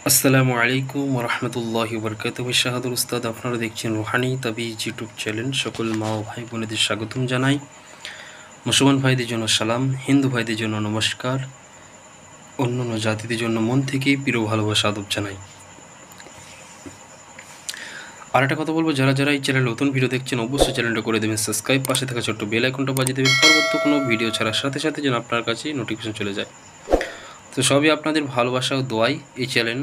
আসসালামু আলাইকুম রহমতুল্লাহি বরকাতুহু। শাহাদুল উস্তাদ, আপনারা দেখছেন রুহানি তাবিজ ইউটিউব চ্যানেল। সকল মা ও ভাই বোনেদের স্বাগতম জানাই। মুসলমান ভাইদের জন্য সালাম, হিন্দু ভাইদের জন্য নমস্কার, অন্যান্য জাতিদের জন্য মন থেকে প্রিয় ভালোবাসা আদব জানাই। আর একটা কথা বলবো, যারা যারা এই চ্যানেলে নতুন ভিডিও দেখছেন অবশ্যই চ্যানেলটা করে দেবেন সাবস্ক্রাইব, পাশে থাকা ছোট্ট বেল আইকনটা বাজিয়ে দেবেন পরবর্তী কোনো ভিডিও ছাড়ার সাথে সাথে যেন আপনার কাছে নোটিফিকেশন চলে যায়। তো সবই আপনাদের ভালোবাসা ও দোয়াই এই চ্যানেল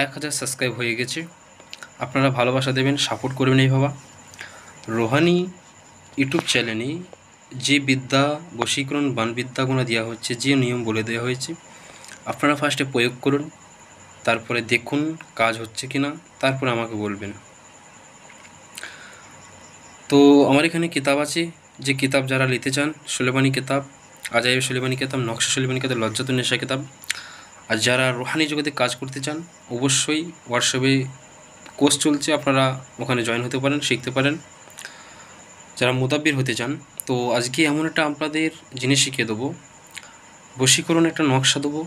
1000 সাবস্ক্রাইব হয়ে গেছে। আপনারা ভালোবাসা দেবেন, সাপোর্ট করবেন এইভাবে। রুহানি ইউটিউব চ্যানেলে যে বিদ্যা, বশীকরণ, বানবিদ্যাগুলো দেওয়া হচ্ছে, যে নিয়ম বলে দেওয়া হয়েছে, আপনারা ফার্স্টে প্রয়োগ করুন, তারপরে দেখুন কাজ হচ্ছে কি না, তারপরে আমাকে বলবেন। তো আমার এখানে কিতাব আছে, যে কিতাব যারা নিতে চান, সুলেমানি কিতাব, আজাইব সুলেমানি কিতাব, নকশা সুলেমানি কিতাব, লজ্জাতুন নেশা কিতাব। আর যারা রুহানি জগতে কাজ করতে চান অবশ্যই হোয়াটসঅ্যাপে কোর্স চলছে, আপনারা ওখানে জয়েন হতে পারেন, শিখতে পারেন। যারা মুতাব্বির হতে চান, তো আজকে এমন একটা আপনাদের জিনিস শিখিয়ে দেবো। বশীকরণ একটা নকশা দেবো,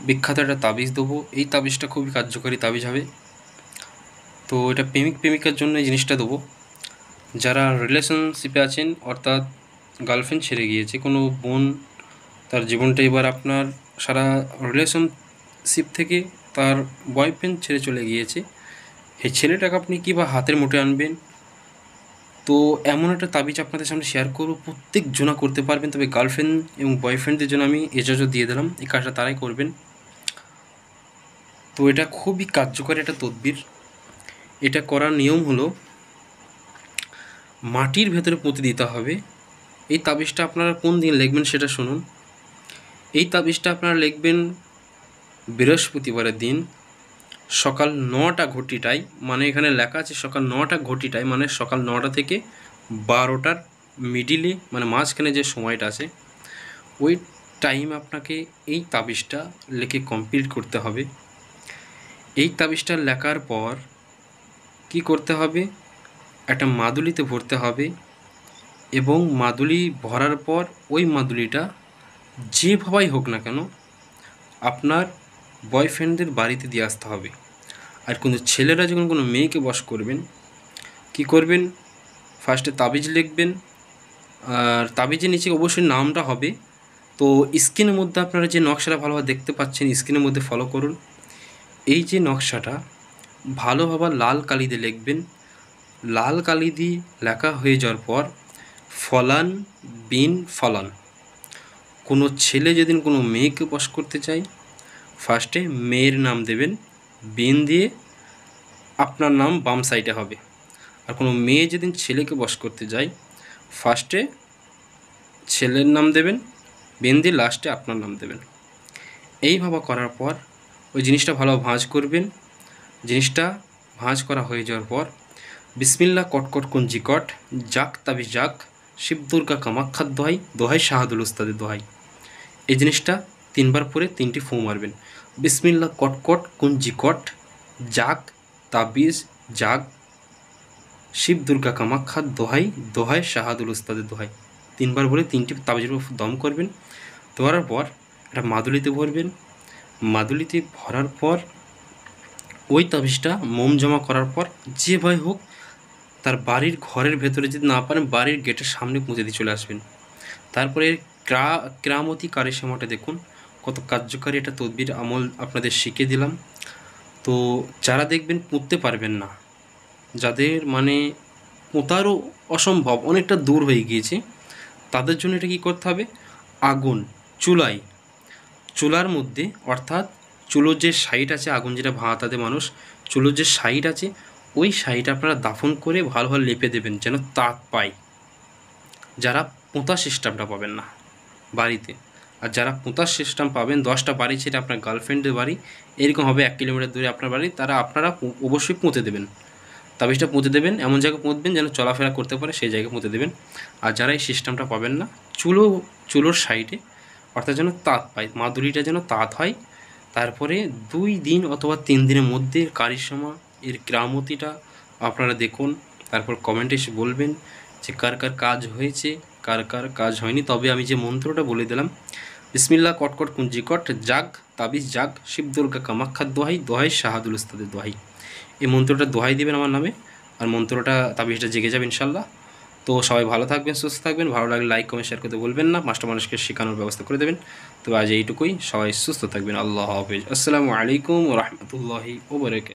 বিখ্যাত একটা তাবিজ দেবো। এই তাবিজটা খুবই কার্যকরী তাবিজ হবে। তো এটা প্রেমিক প্রেমিকার জন্য এই জিনিসটা দেবো। যারা রিলেশনশিপে আছেন, অর্থাৎ গার্লফ্রেন্ড ছেড়ে গিয়েছে, কোনো বোন তার জীবনটা এবার আপনার সারা রিলেশনশিপ থেকে তার বয়ফ্রেন্ড ছেড়ে চলে গিয়েছে, এই ছেলেটাকে আপনি কীভাবে হাতের মুঠে আনবেন, তো এমন একটা তাবিজ আপনাদের সামনে শেয়ার করব। প্রত্যেক জনা করতে পারবেন, তবে গার্লফ্রেন্ড এবং বয়ফ্রেন্ডদের জন্য আমি এজাজত দিয়ে দিলাম, এই কাজটা তারাই করবেন। তো এটা খুবই কার্যকরী একটা তদবির। এটা করার নিয়ম হলো মাটির ভেতরে পুঁতে দিতে হবে। এই তাবিজটা আপনারা কোন দিন লিখবেন সেটা শুনুন। এই তাবিজটা আপনারা লিখবেন বৃহস্পতিবারের দিন সকাল 9টা ঘটিটায়, মানে এখানে লেখা আছে সকাল 9টা ঘটিটায়, মানে সকাল 9টা থেকে 12টার মিডিলে, মানে মাঝখানে যে সময়টা আছে ওই টাইম আপনাকে এই তাবিজটা লিখে কমপ্লিট করতে হবে। এই তাবিজটা লেখার পর কি করতে হবে, একটা মাদুলিতে ভরতে হবে, এবং মাদুলি ভরার পর ওই মাদুলিটা যেভাবেই হোক না কেন আপনার বয়ফ্রেন্ডদের বাড়িতে দিয়ে আসতে হবে। আর কিন্তু ছেলেরা যখন কোনো মেয়েকে বশ করবেন, কি করবেন, ফার্স্টে তাবিজ লিখবেন, আর তাবিজের নিচে অবশ্যই নামটা হবে। তো স্ক্রিনের মধ্যে আপনারা যে নকশাটা ভালোভাবে দেখতে পাচ্ছেন, স্ক্রিনের মধ্যে ফলো করুন। এই যে নকশাটা ভালোভাবে লাল কালি দিয়ে লিখবেন। লাল কালি দিয়ে লেখা হয়ে যাওয়ার পর ফলান বিন ফলান, কোনো ছেলে যেদিন কোনো মেয়েকে বশ করতে চায় ফার্স্টে মেয়ের নাম দেবেন, বিন দিয়ে আপনার নাম বাম সাইডে হবে। আর কোনো মেয়ে যেদিন ছেলেকে বশ করতে যায় ফার্স্টে ছেলের নাম দেবেন, বিন দিয়ে লাস্টে আপনার নাম দেবেন। এইভাবে করার পর ওই জিনিসটা ভালো ভাঁজ করবেন। জিনিসটা ভাঁজ করা হয়ে যাওয়ার পর বিসমিল্লাহ কটকট কুঞ্জি কট, জাক তাবি জাক, শিব দুর্গা কামাক্ষার দোহাই, দোহাই শাহাদুল উস্তাদের দোহাই। এই জিনিসটা 3বার পরে 3টি ফু মারবেন। বিসমিল্লাহ কটকট কুঞ্জি কট, জাক তাবিজ জাক, শিব দুর্গা কামাক্ষার দোহাই, দোহাই শাহাদুল উস্তাদের দোহাই। 3বার বলে 3টি তাবিজের উপর দম করবেন। ধরার পর একটা মাদুলিতে ভরবেন। মাদুলিতে ভরার পর ওই তাবিজটা মোম জমা করার পর যে ভাই হোক তার বাড়ির ঘরের ভেতরে যদি না পারেন বাড়ির গেটের সামনে পৌঁছে দিয়ে চলে আসবেন। তারপরে কেরামতি কারিশমাটা দেখুন, কত কার্যকারী একটা তদবির আমল আপনাদের শিখিয়ে দিলাম। তো যারা দেখবেন পুঁততে পারবেন না, যাদের মানে পোঁতারও অসম্ভব, অনেকটা দূর হয়ে গিয়েছে, তাদের জন্য এটা কী করতে হবে, আগুন চুলার মধ্যে, অর্থাৎ চুলোর যে সাইড আছে, আগুন যেটা ভাঁতাতে মানুষ, চুলোর যে সাইড আছে ওই সাইড আপনারা দাফন করে ভালোভাবে লেপে দেবেন যেন তাপ পায়। যারা পোঁতা সিস্টেমটা পাবেন না বাড়িতে, আর যারা পোঁতার সিস্টেম পাবেন, 10টা বাড়ি ছেড়ে আপনার গার্লফ্রেন্ডের বাড়ি এরকম হবে 1 কিলোমিটার দূরে আপনার বাড়ি, আপনারা অবশ্যই পুঁতে দেবেন। তাবিজটা পুঁতে দেবেন, এমন জায়গায় পুঁতবেন যেন চলাফেরা করতে পারে, সেই জায়গায় পুঁতে দেবেন। আর যারা এই সিস্টেমটা পাবেন না, চুলোর সাইডে, অর্থাৎ যেন তাঁত পায়, মাদুলিটা যেন তাঁত হয়। তারপরে 2 দিন অথবা 3 দিনের মধ্যে কারিশমা এর কেরামতিটা আপনারা দেখুন। তারপর কমেন্টে এসে বলবেন যে কার কার কাজ হয়েছে, কার কার কাজ হয়নি। তবে আমি যে মন্ত্রটা বলে দিলাম, বিসমিল্লাহ কটকট কুঞ্জিকট জাগ তাবিজ জাগ শিব দুর্গা কামাক্ষার দোহাই দোহাই শাহাদুল উস্তাদের দোহাই। এই মন্ত্রটা দোহাই দিবেন আমার নামে, আর মন্ত্রটা তাবিজটা জেগে যাবে ইনশাল্লাহ। তো সবাই ভালো থাকবেন, সুস্থ থাকবেন। ভালো লাগলে লাইক কমেন্ট শেয়ার করতে বলবেন না, 5টা মানুষকে শেখানোর ব্যবস্থা করে দেবেন। তো আজ এইটুকুই, সবাই সুস্থ থাকবেন। আল্লাহ হাফেজ। আসসালামু আলাইকুম ওয়া রাহমাতুল্লাহি ওয়া বারাকাতুহু।